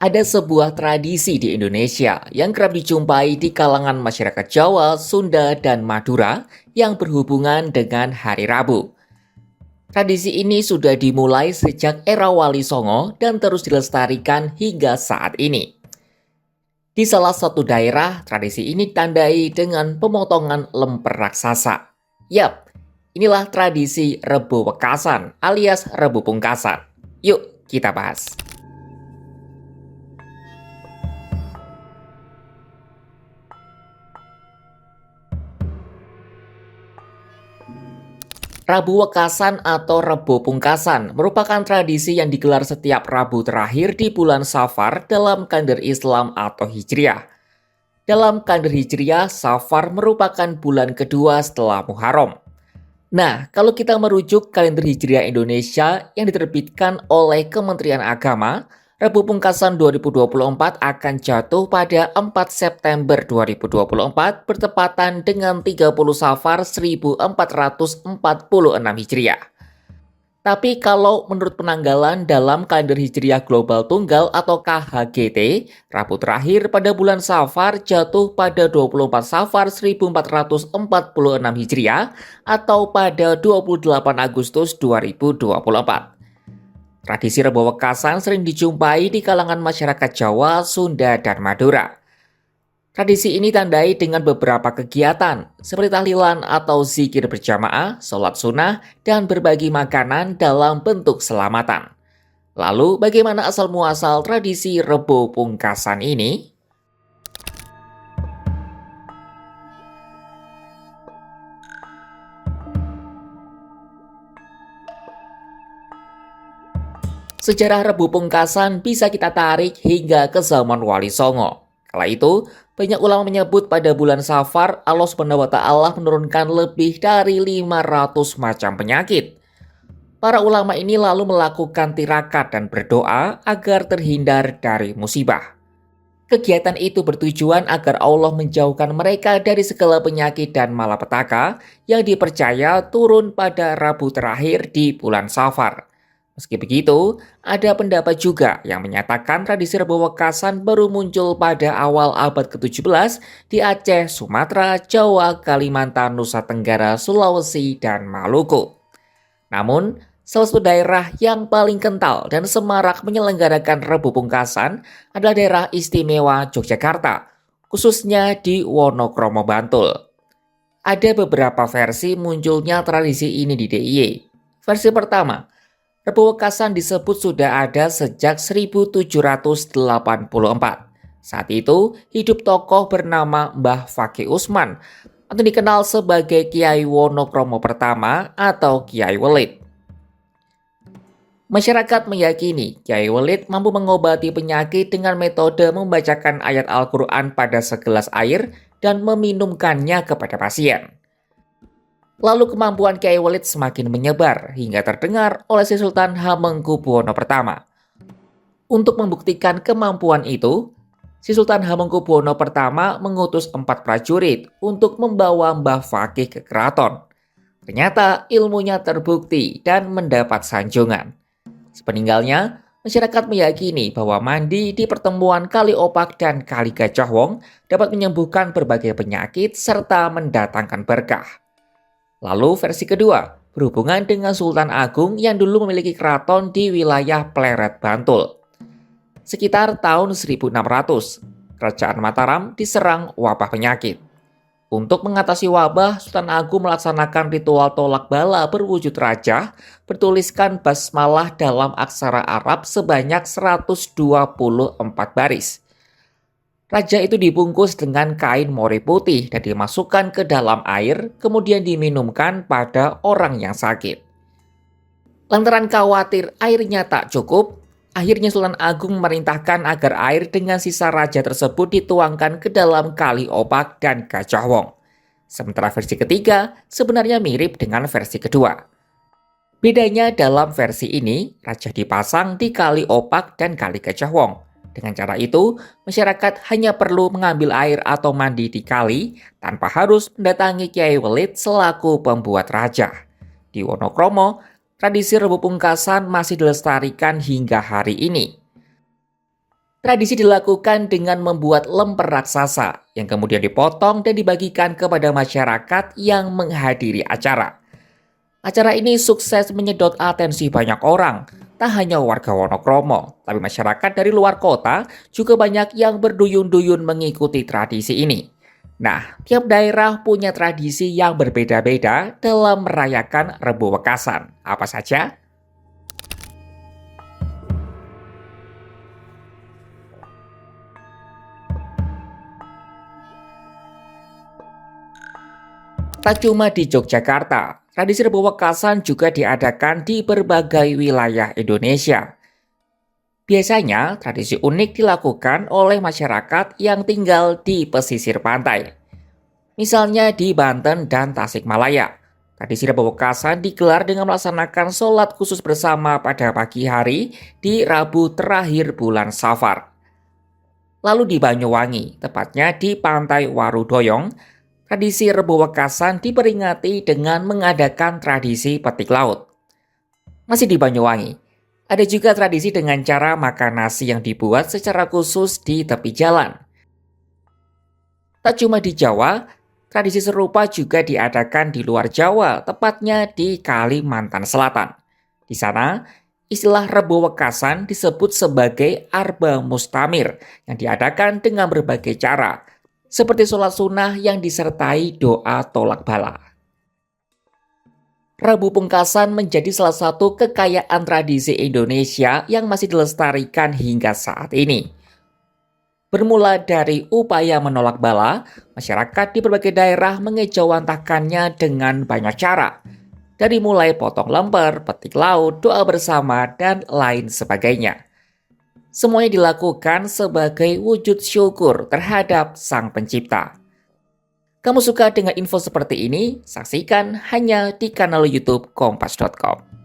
Ada sebuah tradisi di Indonesia yang kerap dijumpai di kalangan masyarakat Jawa, Sunda, dan Madura yang berhubungan dengan Hari Rabu. Tradisi ini sudah dimulai sejak era Wali Songo dan terus dilestarikan hingga saat ini. Di salah satu daerah, tradisi ini ditandai dengan pemotongan lemper raksasa. Yap, inilah tradisi Rebo Wekasan alias Rebo Pungkasan. Yuk, kita bahas. Rabu Wekasan atau Rebo Pungkasan merupakan tradisi yang digelar setiap Rabu terakhir di bulan Safar dalam kalender Islam atau Hijriah. Dalam kalender Hijriah, Safar merupakan bulan kedua setelah Muharram. Nah, kalau kita merujuk kalender Hijriah Indonesia yang diterbitkan oleh Kementerian Agama, Rabu Pungkasan 2024 akan jatuh pada 4 September 2024 bertepatan dengan 30 Safar 1446 Hijriah. Tapi kalau menurut penanggalan dalam kalender Hijriah Global Tunggal atau KHGT, Rabu terakhir pada bulan Safar jatuh pada 24 Safar 1446 Hijriah atau pada 28 Agustus 2024. Tradisi Rebo Wekasan sering dijumpai di kalangan masyarakat Jawa, Sunda, dan Madura. Tradisi ini tandai dengan beberapa kegiatan, seperti tahlilan atau zikir berjamaah, sholat sunnah, dan berbagi makanan dalam bentuk selamatan. Lalu, bagaimana asal-muasal tradisi Rebo Pungkasan ini? Sejarah Rebo Pungkasan bisa kita tarik hingga ke zaman Wali Songo. Kala itu, banyak ulama menyebut pada bulan Safar Allah SWT menurunkan lebih dari 500 macam penyakit. Para ulama ini lalu melakukan tirakat dan berdoa agar terhindar dari musibah. Kegiatan itu bertujuan agar Allah menjauhkan mereka dari segala penyakit dan malapetaka yang dipercaya turun pada Rabu terakhir di bulan Safar. Meski begitu, ada pendapat juga yang menyatakan tradisi Rebo Wekasan baru muncul pada awal abad ke-17 di Aceh, Sumatera, Jawa, Kalimantan, Nusa Tenggara, Sulawesi, dan Maluku. Namun, salah satu daerah yang paling kental dan semarak menyelenggarakan Rebo Pungkasan adalah daerah istimewa Yogyakarta, khususnya di Wonokromo, Bantul. Ada beberapa versi munculnya tradisi ini di DIY. Versi pertama, Rebo Wekasan disebut sudah ada sejak 1784. Saat itu, hidup tokoh bernama Mbah Fakih Usman, atau dikenal sebagai Kiai Wonokromo pertama atau Kiai Welit. Masyarakat meyakini Kiai Welit mampu mengobati penyakit dengan metode membacakan ayat Al-Quran pada segelas air dan meminumkannya kepada pasien. Lalu kemampuan Kiai Welit semakin menyebar hingga terdengar oleh si Sultan Hamengkubuwono pertama. Untuk membuktikan kemampuan itu, si Sultan Hamengkubuwono pertama mengutus 4 prajurit untuk membawa Mbah Fakih ke keraton. Ternyata ilmunya terbukti dan mendapat sanjungan. Sepeninggalnya, masyarakat meyakini bahwa mandi di pertemuan Kali Opak dan Kali Gajah Wong dapat menyembuhkan berbagai penyakit serta mendatangkan berkah. Lalu versi kedua, berhubungan dengan Sultan Agung yang dulu memiliki keraton di wilayah Pleret, Bantul. Sekitar tahun 1600, Kerajaan Mataram diserang wabah penyakit. Untuk mengatasi wabah, Sultan Agung melaksanakan ritual tolak bala berwujud raja, bertuliskan basmalah dalam aksara Arab sebanyak 124 baris. Raja itu dibungkus dengan kain mori putih dan dimasukkan ke dalam air, kemudian diminumkan pada orang yang sakit. Lantaran khawatir airnya tak cukup, akhirnya Sultan Agung memerintahkan agar air dengan sisa raja tersebut dituangkan ke dalam Kali Opak dan Gajah Wong. Sementara versi ketiga sebenarnya mirip dengan versi kedua. Bedanya dalam versi ini, raja dipasang di Kali Opak dan Kali Gajah Wong. Dengan cara itu, masyarakat hanya perlu mengambil air atau mandi di kali tanpa harus mendatangi Kiai Welit selaku pembuat raja. Di Wonokromo, tradisi Rebo Pungkasan masih dilestarikan hingga hari ini. Tradisi dilakukan dengan membuat lemper raksasa yang kemudian dipotong dan dibagikan kepada masyarakat yang menghadiri acara. Acara ini sukses menyedot atensi banyak orang, tak hanya warga Wonokromo, tapi masyarakat dari luar kota juga banyak yang berduyun-duyun mengikuti tradisi ini. Nah, tiap daerah punya tradisi yang berbeda-beda dalam merayakan Rebo Wekasan. Apa saja? Tak cuma di Yogyakarta, tradisi Rebo Wekasan juga diadakan di berbagai wilayah Indonesia. Biasanya, tradisi unik dilakukan oleh masyarakat yang tinggal di pesisir pantai. Misalnya di Banten dan Tasikmalaya. Tradisi Rebo Wekasan digelar dengan melaksanakan sholat khusus bersama pada pagi hari di Rabu terakhir bulan Safar. Lalu di Banyuwangi, tepatnya di Pantai Warudoyong, tradisi Rebo Wekasan diperingati dengan mengadakan tradisi petik laut. Masih di Banyuwangi, ada juga tradisi dengan cara makan nasi yang dibuat secara khusus di tepi jalan. Tak cuma di Jawa, tradisi serupa juga diadakan di luar Jawa, tepatnya di Kalimantan Selatan. Di sana, istilah Rebo Wekasan disebut sebagai Arba Mustamir yang diadakan dengan berbagai cara, seperti sholat sunnah yang disertai doa tolak bala. Rabu Pungkasan menjadi salah satu kekayaan tradisi Indonesia yang masih dilestarikan hingga saat ini. Bermula dari upaya menolak bala, masyarakat di berbagai daerah mengejawantahkannya dengan banyak cara. Dari mulai potong lemper, petik laut, doa bersama, dan lain sebagainya. Semuanya dilakukan sebagai wujud syukur terhadap Sang Pencipta. Kamu suka dengan info seperti ini? Saksikan hanya di kanal YouTube Kompas.com.